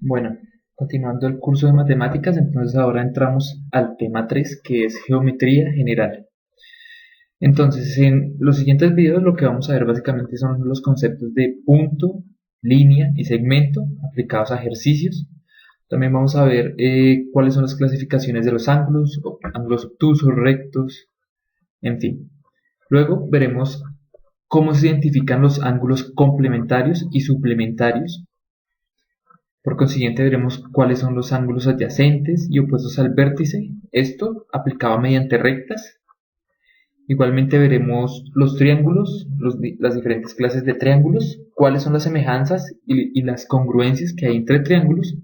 Bueno, continuando el curso de matemáticas, entonces ahora entramos al tema 3, que es geometría general. Entonces, en los siguientes videos lo que vamos a ver básicamente son los conceptos de punto, línea y segmento aplicados a ejercicios. También vamos a ver cuáles son las clasificaciones de los ángulos, ángulos obtusos, rectos, en fin. Luego veremos cómo se identifican los ángulos complementarios y suplementarios. Por consiguiente, veremos cuáles son los ángulos adyacentes y opuestos al vértice, esto aplicado mediante rectas. Igualmente veremos los triángulos, las diferentes clases de triángulos, cuáles son las semejanzas y las congruencias que hay entre triángulos.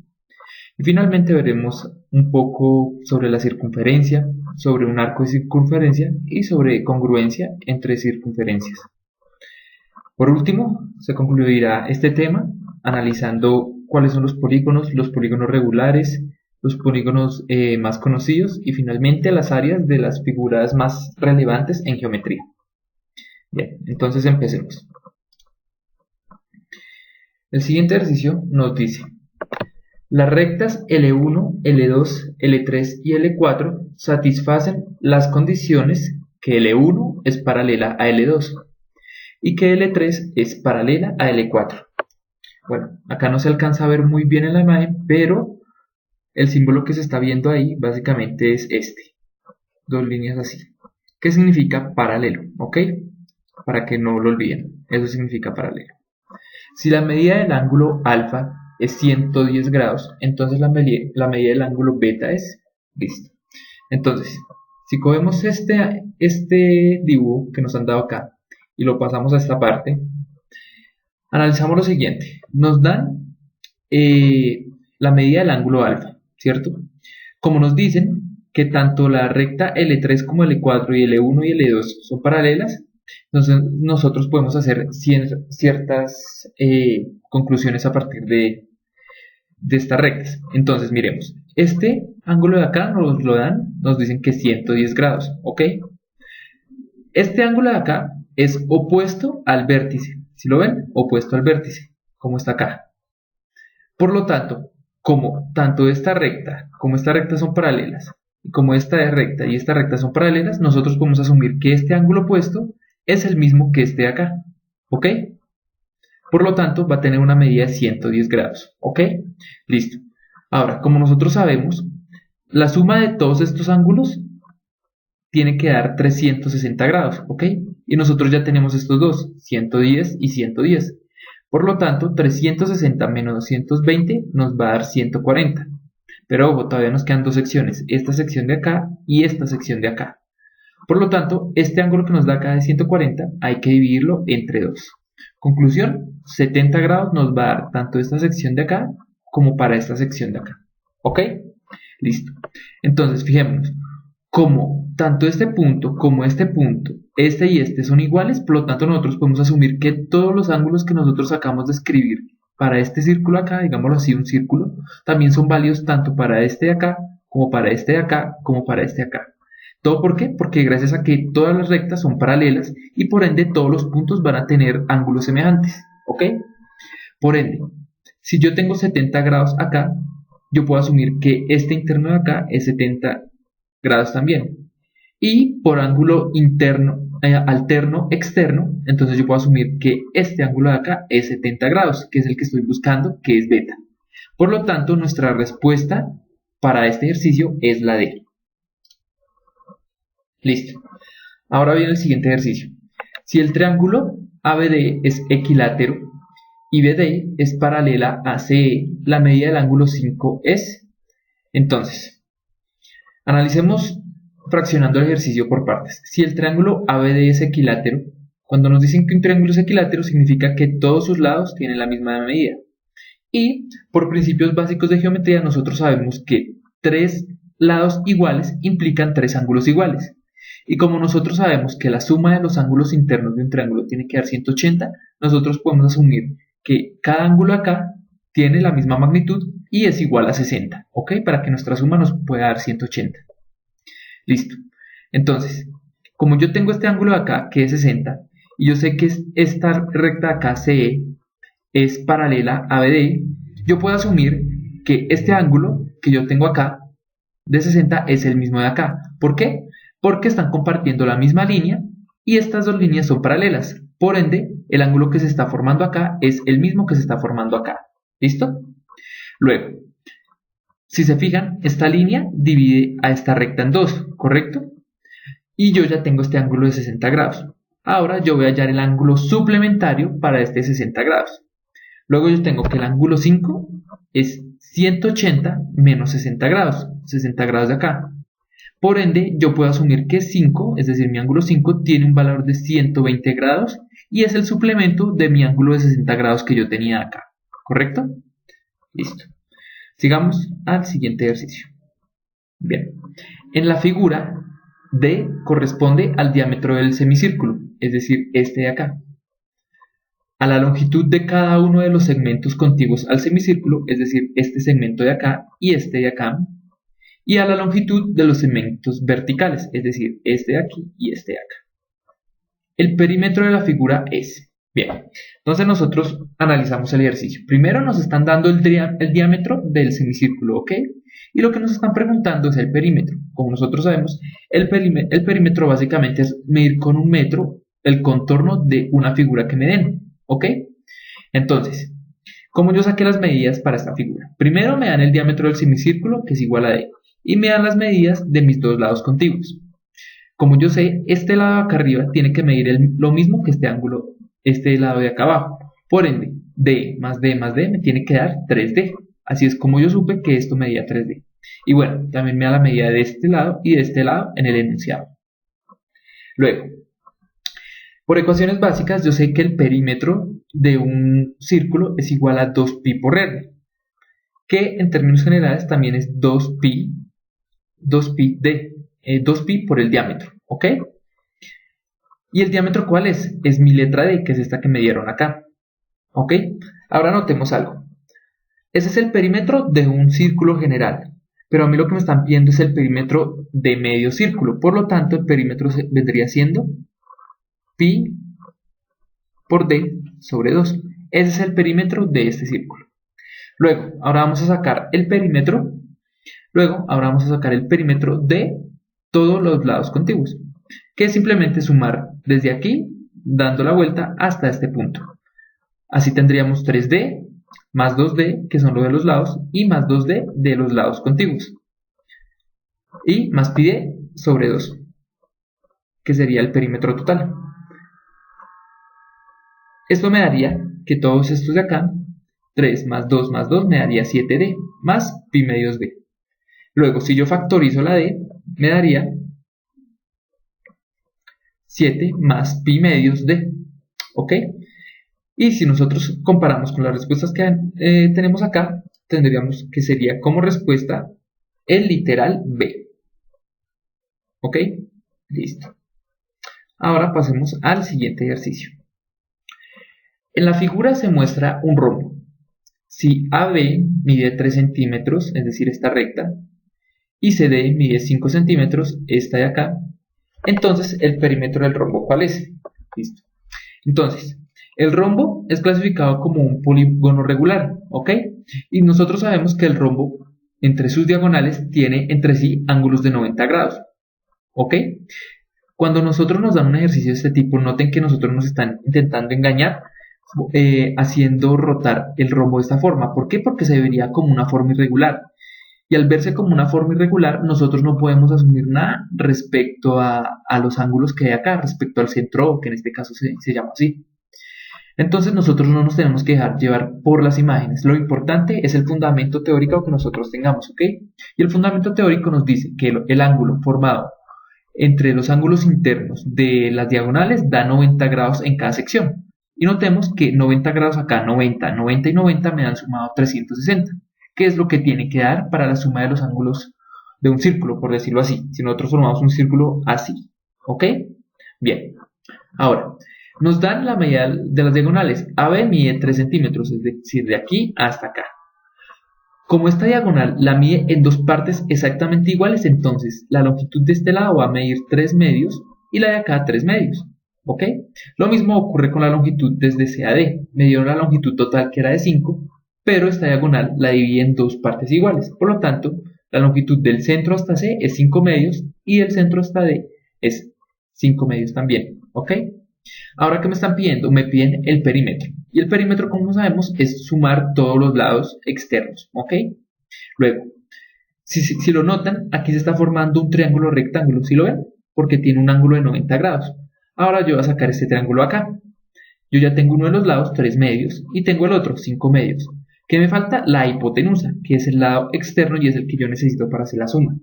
Y finalmente veremos un poco sobre la circunferencia, sobre un arco de circunferencia y sobre congruencia entre circunferencias. Por último, se concluirá este tema analizando cuáles son los polígonos regulares, los polígonos más conocidos y finalmente las áreas de las figuras más relevantes en geometría. Bien, entonces empecemos. El siguiente ejercicio nos dice: las rectas L1, L2, L3 y L4 satisfacen las condiciones que L1 es paralela a L2 y que L3 es paralela a L4. Bueno, acá no se alcanza a ver muy bien en la imagen, pero el símbolo que se está viendo ahí básicamente es este. Dos líneas así. ¿Qué significa paralelo? ¿Ok? Para que no lo olviden. Eso significa paralelo. Si la medida del ángulo alfa es 110 grados, entonces la medida del ángulo beta es... Listo. Entonces, si cogemos este dibujo que nos han dado acá y lo pasamos a esta parte, analizamos lo siguiente. Nos dan la medida del ángulo alfa, ¿cierto? Como nos dicen que tanto la recta L3 como L4 y L1 y L2 son paralelas, entonces nosotros podemos hacer ciertas conclusiones a partir de estas rectas. Entonces miremos, este ángulo de acá nos lo dan, nos dicen que 110 grados, ¿ok? Este ángulo de acá es opuesto al vértice, ¿sí lo ven? Opuesto al vértice, como está acá. Por lo tanto, como tanto esta recta como esta recta son paralelas, y como esta recta y esta recta son paralelas, nosotros podemos asumir que este ángulo opuesto es el mismo que este de acá, ¿ok? Por lo tanto, va a tener una medida de 110 grados, ¿ok? Listo. Ahora, como nosotros sabemos, la suma de todos estos ángulos tiene que dar 360 grados, ¿ok? Y nosotros ya tenemos estos dos, 110 y 110. Por lo tanto, 360 menos 220 nos va a dar 140. Pero ojo, todavía nos quedan dos secciones, esta sección de acá y esta sección de acá. Por lo tanto, este ángulo que nos da acá de 140 hay que dividirlo entre 2. Conclusión, 70 grados nos va a dar tanto esta sección de acá como para esta sección de acá. ¿Ok? Listo. Entonces, fijémonos, como tanto este punto como este punto, este y este son iguales, por lo tanto nosotros podemos asumir que todos los ángulos que nosotros acabamos de escribir para este círculo acá, digámoslo así, un círculo, también son válidos tanto para este de acá, como para este de acá, como para este de acá. ¿Todo por qué? Porque gracias a que todas las rectas son paralelas y por ende todos los puntos van a tener ángulos semejantes, ¿ok? Por ende, si yo tengo 70 grados acá, yo puedo asumir que este interno de acá es 70 grados también. Y por ángulo interno, alterno externo, entonces yo puedo asumir que este ángulo de acá es 70 grados, que es el que estoy buscando, que es beta. Por lo tanto, nuestra respuesta para este ejercicio es la D. Listo. Ahora viene el siguiente ejercicio. Si el triángulo ABD es equilátero y BD es paralela a CE, la medida del ángulo 5 es... Entonces, analicemos fraccionando el ejercicio por partes. Si el triángulo ABD es equilátero, cuando nos dicen que un triángulo es equilátero, significa que todos sus lados tienen la misma medida. Y por principios básicos de geometría, nosotros sabemos que tres lados iguales implican tres ángulos iguales. Y como nosotros sabemos que la suma de los ángulos internos de un triángulo tiene que dar 180, nosotros podemos asumir que cada ángulo acá tiene la misma magnitud y es igual a 60, ¿ok? Para que nuestra suma nos pueda dar 180. Listo. Entonces, como yo tengo este ángulo de acá que es 60 y yo sé que esta recta de acá CE es paralela a BD, yo puedo asumir que este ángulo que yo tengo acá de 60 es el mismo de acá. ¿Por qué? Porque están compartiendo la misma línea y estas dos líneas son paralelas. Por ende, el ángulo que se está formando acá es el mismo que se está formando acá. ¿Listo? Luego, si se fijan, esta línea divide a esta recta en dos, ¿correcto? Y yo ya tengo este ángulo de 60 grados. Ahora yo voy a hallar el ángulo suplementario para este 60 grados. Luego yo tengo que el ángulo 5 es 180 menos 60 grados. 60 grados de acá. Por ende, yo puedo asumir que 5, es decir, mi ángulo 5, tiene un valor de 120 grados y es el suplemento de mi ángulo de 60 grados que yo tenía acá. ¿Correcto? Listo. Sigamos al siguiente ejercicio. Bien. En la figura, D corresponde al diámetro del semicírculo, es decir, este de acá. A la longitud de cada uno de los segmentos contiguos al semicírculo, es decir, este segmento de acá y este de acá, y a la longitud de los segmentos verticales, es decir, este de aquí y este de acá. El perímetro de la figura es... Bien, entonces nosotros analizamos el ejercicio. Primero nos están dando el diámetro del semicírculo, ¿ok? Y lo que nos están preguntando es el perímetro. Como nosotros sabemos, el perímetro básicamente es medir con un metro el contorno de una figura que me den, ¿ok? Entonces, ¿cómo yo saqué las medidas para esta figura? Primero me dan el diámetro del semicírculo, que es igual a D, y me dan las medidas de mis dos lados contiguos. Como yo sé, este lado de acá arriba tiene que medir lo mismo que este ángulo, este lado de acá abajo. Por ende, D más D más D me tiene que dar 3D. Así es como yo supe que esto medía 3D. Y bueno, también me da la medida de este lado y de este lado en el enunciado. Luego, por ecuaciones básicas, yo sé que el perímetro de un círculo es igual a 2pi por r, que en términos generales también es 2pi d, 2pi por el diámetro, ¿ok? ¿Y el diámetro cuál es? Es mi letra D, que es esta que me dieron acá, ¿ok? Ahora notemos algo. Ese es el perímetro de un círculo general, pero a mí lo que me están pidiendo es el perímetro de medio círculo. Por lo tanto, el perímetro vendría siendo pi por d sobre 2. Ese es el perímetro de este círculo. Luego, ahora vamos a sacar el perímetro. Luego, ahora vamos a sacar el perímetro de todos los lados contiguos, que es simplemente sumar desde aquí, dando la vuelta hasta este punto. Así tendríamos 3D más 2D, que son los de los lados, y más 2D de los lados contiguos. Y más pi d sobre 2, que sería el perímetro total. Esto me daría que todos estos de acá, 3 más 2 me daría 7D, más pi medios d. Luego, si yo factorizo la d, me daría 7 más pi medios d, ¿ok? Y si nosotros comparamos con las respuestas que tenemos acá, tendríamos que sería como respuesta el literal B. ¿Ok? Listo. Ahora pasemos al siguiente ejercicio. En la figura se muestra un rombo. Si AB mide 3 centímetros, es decir, esta recta, y CD mide 5 centímetros, esta de acá, entonces el perímetro del rombo, ¿cuál es? Listo. Entonces, el rombo es clasificado como un polígono regular, ¿ok? Y nosotros sabemos que el rombo, entre sus diagonales, tiene entre sí ángulos de 90 grados, ¿ok? Cuando nosotros nos dan un ejercicio de este tipo, noten que nosotros nos están intentando engañar haciendo rotar el rombo de esta forma. ¿Por qué? Porque se vería como una forma irregular. Y al verse como una forma irregular, nosotros no podemos asumir nada respecto a los ángulos que hay acá, respecto al centro, que en este caso se llama así. Entonces nosotros no nos tenemos que dejar llevar por las imágenes. Lo importante es el fundamento teórico que nosotros tengamos, ¿ok? Y el fundamento teórico nos dice que el ángulo formado entre los ángulos internos de las diagonales da 90 grados en cada sección. Y notemos que 90 grados acá, 90, 90 y 90 me dan sumado 360. ¿Qué es lo que tiene que dar para la suma de los ángulos de un círculo, por decirlo así? Si nosotros formamos un círculo así, ¿ok? Bien, ahora, nos dan la medida de las diagonales. AB mide 3 centímetros, es decir, de aquí hasta acá. Como esta diagonal la mide en dos partes exactamente iguales, entonces la longitud de este lado va a medir 3 medios y la de acá 3 medios, ¿ok? Lo mismo ocurre con la longitud desde C a D. Me dieron la longitud total que era de 5 pero esta diagonal la divide en dos partes iguales. Por lo tanto, la longitud del centro hasta C es 5 medios y del centro hasta D es 5 medios también. ¿Ok? Ahora, ¿qué me están pidiendo? Me piden el perímetro. Y el perímetro, como sabemos, es sumar todos los lados externos. ¿Ok? Luego, si lo notan, aquí se está formando un triángulo rectángulo. ¿Sí lo ven? Porque tiene un ángulo de 90 grados. Ahora yo voy a sacar este triángulo acá. Yo ya tengo uno de los lados, 3 medios, y tengo el otro, 5 medios. ¿Qué me falta? La hipotenusa, que es el lado externo y es el que yo necesito para hacer la suma.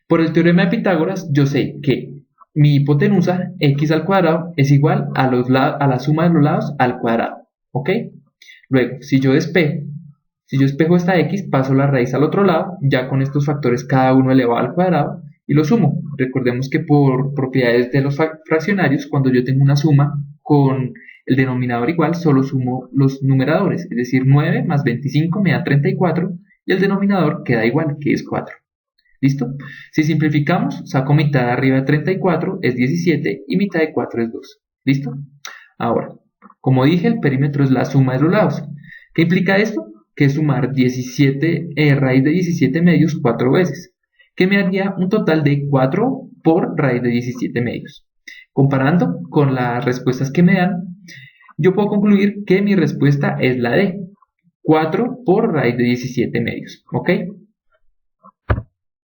Por el teorema de Pitágoras, yo sé que mi hipotenusa, x al cuadrado, es igual a la suma de los lados al cuadrado. ¿Ok? Luego, si yo despejo esta x, paso la raíz al otro lado, ya con estos factores cada uno elevado al cuadrado, y lo sumo. Recordemos que por propiedades de los fraccionarios, cuando yo tengo una suma con el denominador igual, solo sumo los numeradores, es decir, 9 más 25 me da 34, y el denominador queda igual, que es 4. ¿Listo? Si simplificamos, saco mitad de arriba de 34, es 17, y mitad de 4 es 2. ¿Listo? Ahora, como dije, el perímetro es la suma de los lados. ¿Qué implica esto? Que es sumar 17, raíz de 17 medios 4 veces, que me haría un total de 4 por raíz de 17 medios. Comparando con las respuestas que me dan, yo puedo concluir que mi respuesta es la D, 4 por raíz de 17 medios. ¿Ok?